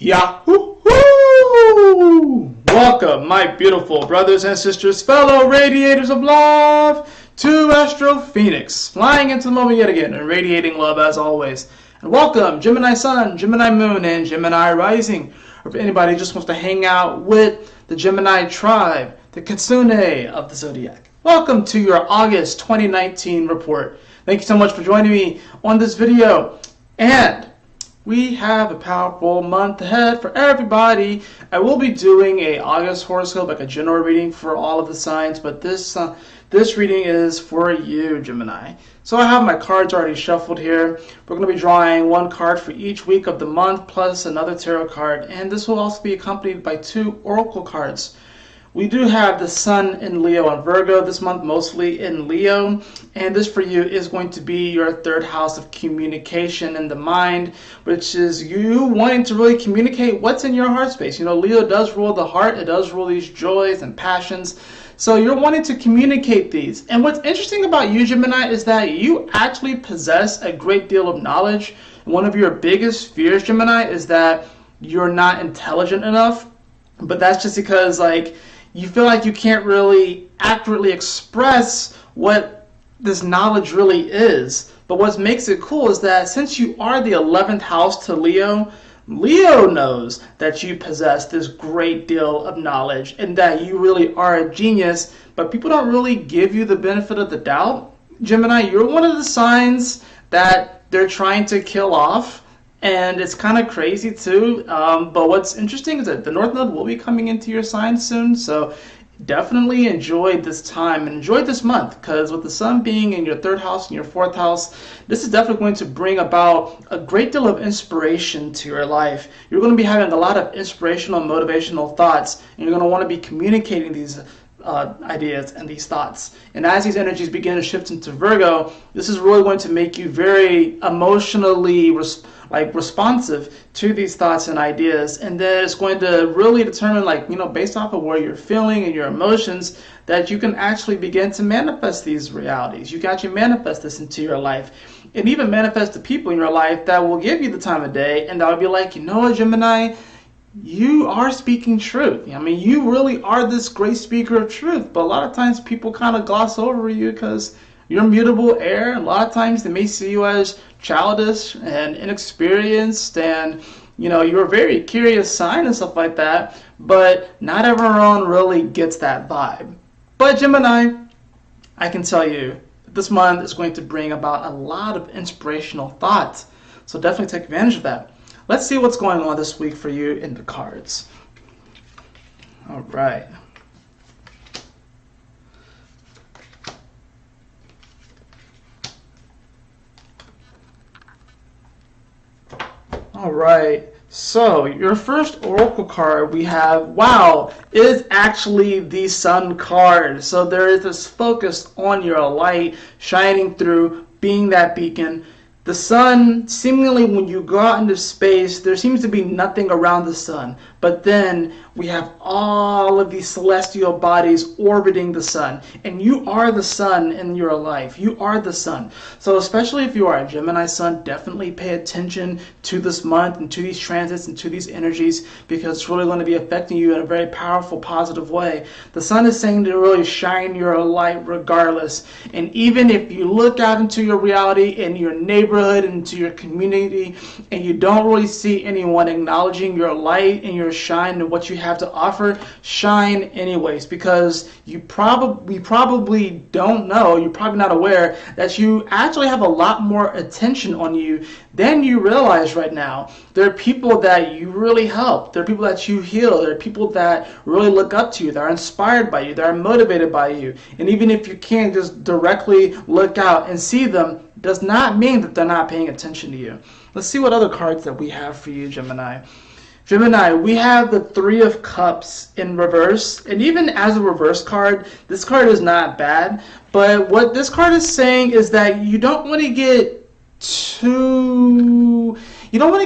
Yahoo! Welcome, my beautiful brothers and sisters, fellow radiators of love, to Astro Fenixx, flying into the moment yet again and radiating love as always. And welcome, Gemini Sun, Gemini Moon, and Gemini Rising. Or if anybody just wants to hang out with the Gemini tribe, the Kitsune of the zodiac. Welcome to your August 2019 report. Thank you so much for joining me on this video. And we have a powerful month ahead for everybody. I will be doing a August horoscope, like a general reading for all of the signs, but this reading is for you, Gemini. So I have my cards already shuffled here. We're going to be drawing one card for each week of the month, plus another tarot card, and this will also be accompanied by two oracle cards. We do have the Sun in Leo and Virgo this month, mostly in Leo. And this for you is going to be your third house of communication in the mind, which is you wanting to really communicate what's in your heart space. You know, Leo does rule the heart. It does rule these joys and passions. So you're wanting to communicate these. And what's interesting about you, Gemini, is that you actually possess a great deal of knowledge. One of your biggest fears, Gemini, is that you're not intelligent enough. But that's just because, like, you feel like you can't really accurately express what this knowledge really is. But what makes it cool is that since you are the 11th house to Leo, Leo knows that you possess this great deal of knowledge and that you really are a genius, but people don't really give you the benefit of the doubt. Gemini, you're one of the signs that they're trying to kill off. And it's kind of crazy too, but what's interesting is that the North Node will be coming into your sign soon, so definitely enjoy this time and enjoy this month, because with the Sun being in your third house and your fourth house, this is definitely going to bring about a great deal of inspiration to your life. You're going to be having a lot of inspirational, motivational thoughts, and you're going to want to be communicating these ideas and these thoughts. And as these energies begin to shift into Virgo, this is really going to make you very emotionally responsive to these thoughts and ideas, and then it's going to really determine, like, you know, based off of where you're feeling and your emotions, that you can actually begin to manifest these realities. You can actually manifest this into your life, and even manifest the people in your life that will give you the time of day, and that will be like, you know what, Gemini, you are speaking truth. I mean, you really are this great speaker of truth, but a lot of times people kind of gloss over you because you're mutable air. A lot of times they may see you as childish and inexperienced, and you know, you're a very curious sign and stuff like that, but not everyone really gets that vibe. But Gemini, I can tell you, this month is going to bring about a lot of inspirational thoughts, so definitely take advantage of that. Let's see what's going on this week for you in the cards. All right. All right, so your first oracle card we have, wow, is actually the Sun card. So there is this focus on your light shining through, being that beacon. The Sun, seemingly when you go out into space, there seems to be nothing around the Sun. But then we have all of these celestial bodies orbiting the Sun. And you are the Sun in your life. You are the Sun. So especially if you are a Gemini Sun, definitely pay attention to this month and to these transits and to these energies, because it's really going to be affecting you in a very powerful, positive way. The Sun is saying to really shine your light regardless. And even if you look out into your reality, in your neighborhood, into your community, and you don't really see anyone acknowledging your light and your shine and what you have to offer, shine anyways, because we probably don't know, you're probably not aware that you actually have a lot more attention on you than you realize right now. There are people that you really help. There are people that you heal. There are people that really look up to you, that are inspired by you, that are motivated by you. And even if you can't just directly look out and see them, does not mean that they're not paying attention to you. Let's see what other cards that we have for you, Gemini. Gemini, we have the Three of Cups in reverse, and even as a reverse card, this card is not bad, but what this card is saying is that you don't want to get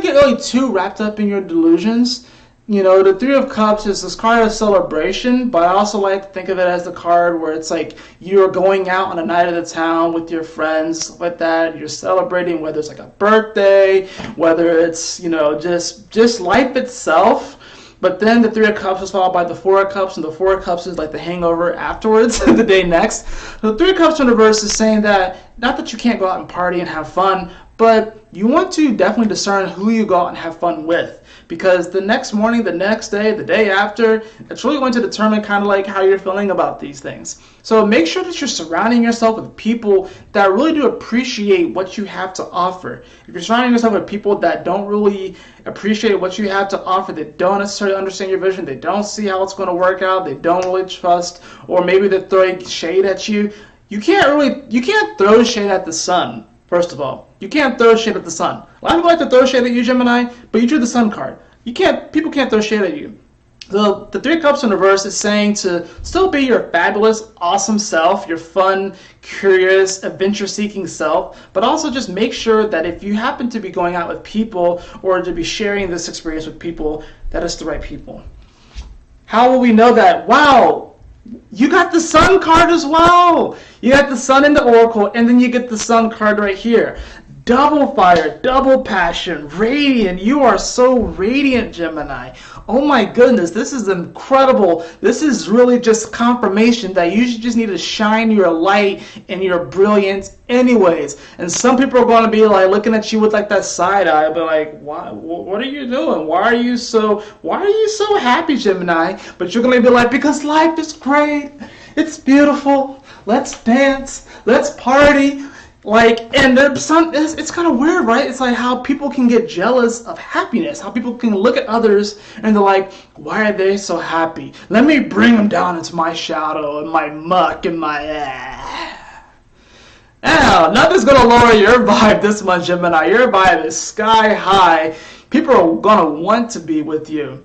really too wrapped up in your delusions. You know, the Three of Cups is this card of celebration, but I also like to think of it as the card where it's like you're going out on a night of the town with your friends, like that. You're celebrating, whether it's like a birthday, whether it's, you know, just life itself. But then the Three of Cups is followed by the Four of Cups, and the Four of Cups is like the hangover afterwards, the day next. The Three of Cups in reverse is saying that, not that you can't go out and party and have fun, but you want to definitely discern who you go out and have fun with. Because the next morning, the next day, the day after, it's really going to determine kind of like how you're feeling about these things. So make sure that you're surrounding yourself with people that really do appreciate what you have to offer. If you're surrounding yourself with people that don't really appreciate what you have to offer, they don't necessarily understand your vision, they don't see how it's going to work out, they don't really trust, or maybe they're throwing shade at you, you can't throw shade at the sun. First of all, you can't throw shade at the sun. A lot of people like to throw shade at you, Gemini, but you drew the sun card. People can't throw shade at you. The Three of Cups in reverse is saying to still be your fabulous, awesome self, your fun, curious, adventure-seeking self, but also just make sure that if you happen to be going out with people or to be sharing this experience with people, that it's the right people. How will we know that? Wow! You got the Sun card as well. You got the Sun in the Oracle, and then you get the Sun card right here. Double fire, double passion, radiant. You are so radiant, Gemini. Oh my goodness, this is incredible. This is really just confirmation that you just need to shine your light and your brilliance anyways. And some people are going to be like looking at you with like that side eye, but like, why? What are you doing? Why are you so happy, Gemini? But you're going to be like, because life is great. It's beautiful. Let's dance. Let's party. Like, and it's kind of weird, right? It's like how people can get jealous of happiness, how people can look at others and they're like, why are they so happy? Let me bring them down into my shadow and my muck and my... Now, nothing's going to lower your vibe this month, Gemini. Your vibe is sky high. People are going to want to be with you.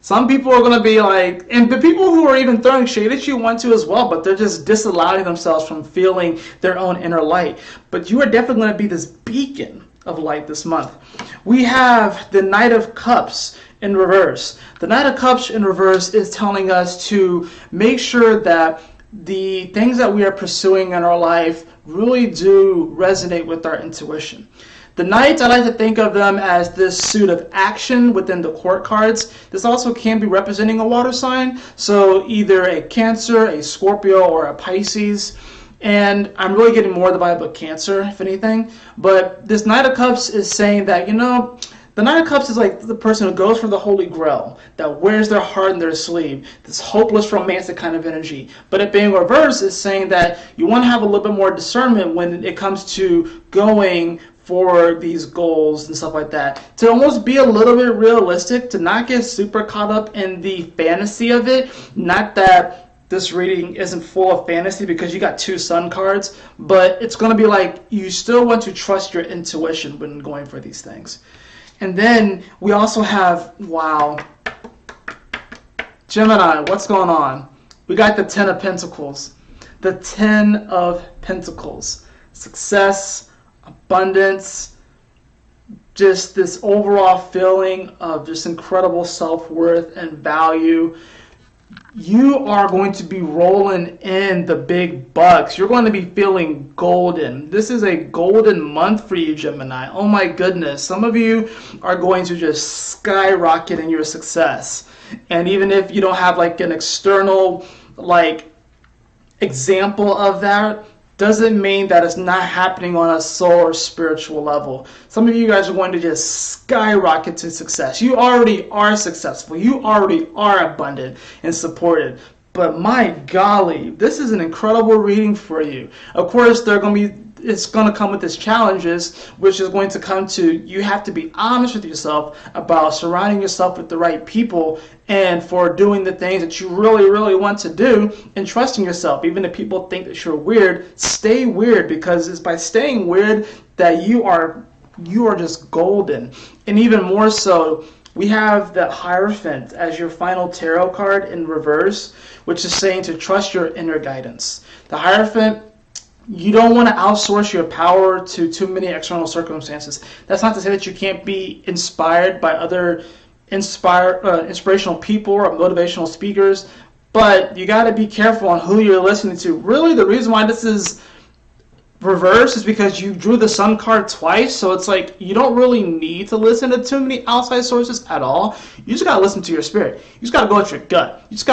Some people are going to be like, and the people who are even throwing shade at you want to as well, but they're just disallowing themselves from feeling their own inner light. But you are definitely going to be this beacon of light this month. We have the Knight of Cups in reverse. The Knight of Cups in reverse is telling us to make sure that the things that we are pursuing in our life really do resonate with our intuition. The Knights, I like to think of them as this suit of action within the court cards. This also can be representing a water sign, so either a Cancer, a Scorpio, or a Pisces. And I'm really getting more the vibe of Cancer, if anything. But this Knight of Cups is saying that, you know, the Knight of Cups is like the person who goes for the Holy Grail, that wears their heart in their sleeve, this hopeless romantic kind of energy. But it being reversed is saying that you want to have a little bit more discernment when it comes to going for these goals and stuff like that. To almost be a little bit realistic, to not get super caught up in the fantasy of it. Not that this reading isn't full of fantasy because you got two Sun cards, but it's going to be like you still want to trust your intuition when going for these things. And then we also have, wow, Gemini, what's going on? We got the Ten of Pentacles. The Ten of Pentacles. Success, abundance, just this overall feeling of just incredible self-worth and value. You are going to be rolling in the big bucks. You're going to be feeling golden. This is a golden month for you, Gemini. Oh my goodness. Some of you are going to just skyrocket in your success. And even if you don't have like an external like example of that, doesn't mean that it's not happening on a soul or spiritual level. Some of you guys are going to just skyrocket to success. You already are successful. You already are abundant and supported. But my golly, this is an incredible reading for you. Of course, it's going to come with its challenges, which is going to come to you have to be honest with yourself about surrounding yourself with the right people and for doing the things that you really, really want to do and trusting yourself. Even if people think that you're weird, stay weird, because it's by staying weird that you are just golden. And even more so, we have the Hierophant as your final tarot card in reverse, which is saying to trust your inner guidance. The Hierophant, you don't want to outsource your power to too many external circumstances. That's not to say that you can't be inspired by other inspirational people or motivational speakers, but you got to be careful on who you're listening to. Really, the reason why this is reverse is because you drew the sun card twice, so it's like you don't really need to listen to too many outside sources at all. You just gotta listen to your spirit. You just gotta go with your gut. You just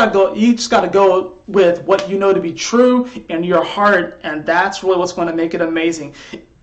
gotta go with what you know to be true in your heart, and that's really what's going to make it amazing.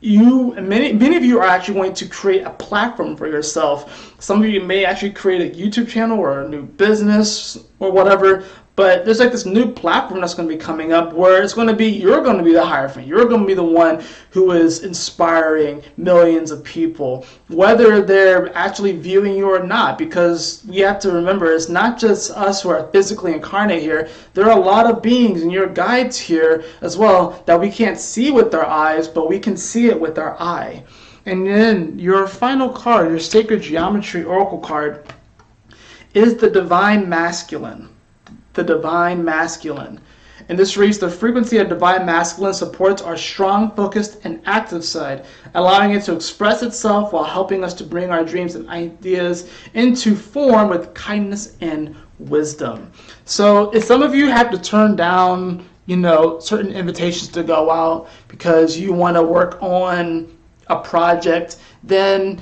Many of you are actually going to create a platform for yourself. Some of you may actually create a YouTube channel or a new business or whatever. But there's like this new platform that's going to be coming up where it's going to be, you're going to be the hierophant. You're going to be the one who is inspiring millions of people, whether they're actually viewing you or not, because we have to remember it's not just us who are physically incarnate here. There are a lot of beings and your guides here as well that we can't see with our eyes, but we can see it with our eye. And then your final card, your Sacred Geometry Oracle card, is the Divine Masculine. The Divine Masculine. And this reads, the frequency of Divine Masculine supports our strong, focused, and active side, allowing it to express itself while helping us to bring our dreams and ideas into form with kindness and wisdom. So if some of you have to turn down, certain invitations to go out because you want to work on a project, then,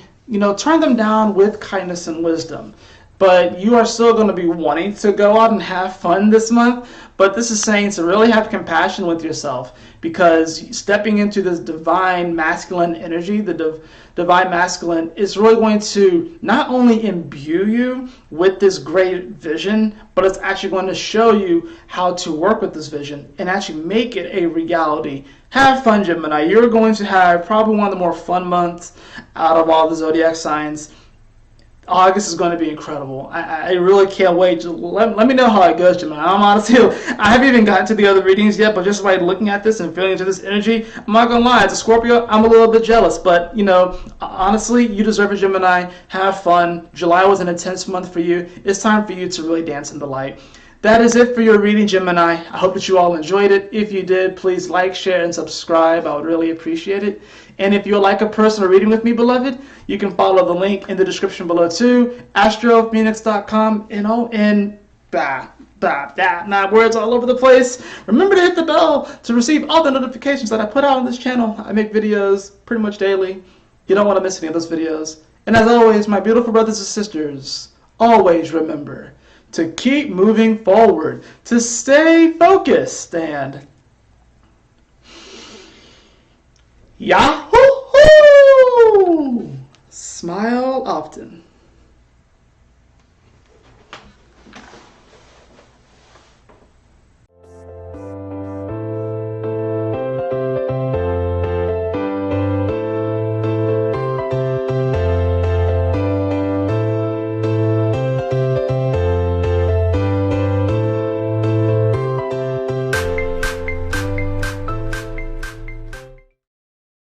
turn them down with kindness and wisdom. But you are still going to be wanting to go out and have fun this month. But this is saying to really have compassion with yourself, because stepping into this divine masculine energy, the divine masculine, is really going to not only imbue you with this great vision, but it's actually going to show you how to work with this vision and actually make it a reality. Have fun, Gemini. You're going to have probably one of the more fun months out of all the zodiac signs. August is going to be incredible. I really can't wait. Just let me know how it goes, Gemini. I haven't even gotten to the other readings yet, but just by looking at this and feeling into this energy, I'm not going to lie. As a Scorpio, I'm a little bit jealous. But, honestly, you deserve it, Gemini. Have fun. July was an intense month for you. It's time for you to really dance in the light. That is it for your reading, Gemini. I hope that you all enjoyed it. If you did, please like, share, and subscribe. I would really appreciate it. And if you would like a personal reading with me, beloved, you can follow the link in the description below too, astrofenixx.com, not words all over the place. Remember to hit the bell to receive all the notifications that I put out on this channel. I make videos pretty much daily. You don't want to miss any of those videos. And as always, my beautiful brothers and sisters, always remember to keep moving forward, to stay focused, and Yahoo! Smile often.